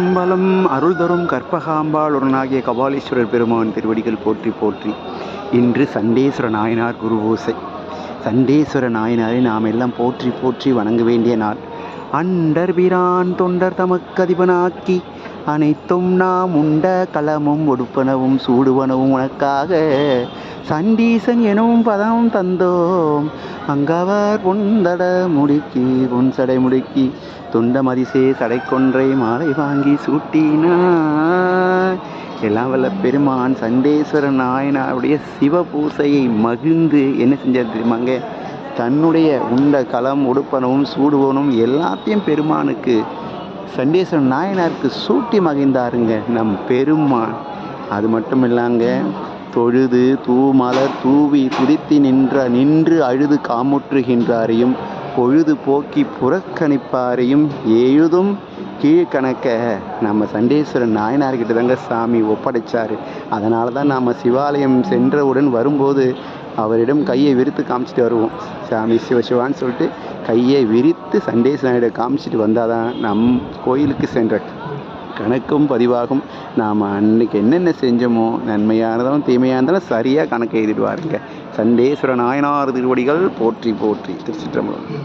கற்றம்பலம் அருள் தரும் கற்பகாம்பாள் உடனாகிய கபாலீஸ்வரர் பெருமான் திருவடிகள் போற்றி போற்றி. இன்று சண்டேஸ்வர நாயனார் குருபூசை. சண்டேஸ்வர நாயனாரை நாம் எல்லாம் போற்றி போற்றி வணங்க வேண்டிய நாள். அண்டர் பிரான் தொண்டர் தமக்கதிபனாக்கி அனைத்தும் நாம் உண்ட களமும் ஒடுப்பனவும் சூடுவனவும் உனக்காக சண்டீசன் எனும் பதம் தந்தோம். அங்கவர் பொன்தட முடுக்கி பொன் சடை முடுக்கி தொண்ட மதிசே சடை கொன்றை மாலை வாங்கி சூட்டினார். எல்லாம் வல்ல பெருமான் சண்டேஸ்வர நாயனாருடைய சிவ பூசையை மகிழ்ந்து என்ன செஞ்சார் தெரியுமாங்க? தன்னுடைய உண்ட களம் உடுப்பனவும் சூடுவனும் எல்லாத்தையும் பெருமானுக்கு சண்டேஸ்வரன் நாயனாருக்கு சூட்டி மகிழ்ந்தாருங்க நம் பெருமான். அது மட்டும் இல்லாங்க, தொழுது தூமலர் தூவி துதித்து நின்று அழுது காமுற்றுகின்றாரையும் பொழுது போக்கி புறக்கணிப்பாரையும் எழுதும் கீழ்கணக்க நம்ம சண்டேஸ்வரன் நாயனார்கிட்ட தாங்க சாமி ஒப்படைச்சார். அதனால தான் நாம் சிவாலயம் சென்றவுடன் வரும்போது அவரிடம் கையை விரித்து காமிச்சிட்டு வருவோம். சாமி சிவசிவான்னு சொல்லிட்டு கையை விரித்து சண்டேஸ்வரனிடம் காமிச்சிட்டு வந்தால் தான் நம் கோயிலுக்கு சென்ற கணக்கும் பதிவாகும். நாம் அன்றைக்கி என்னென்ன செஞ்சோமோ நன்மையானதும் தீமையானதும் சரியாக கணக்கு எழுதிடுவாருங்க. சண்டேஸ்வர நாயனார் திருவடிகள் போற்றி போற்றி. திருச்சிற்றம்பலம்.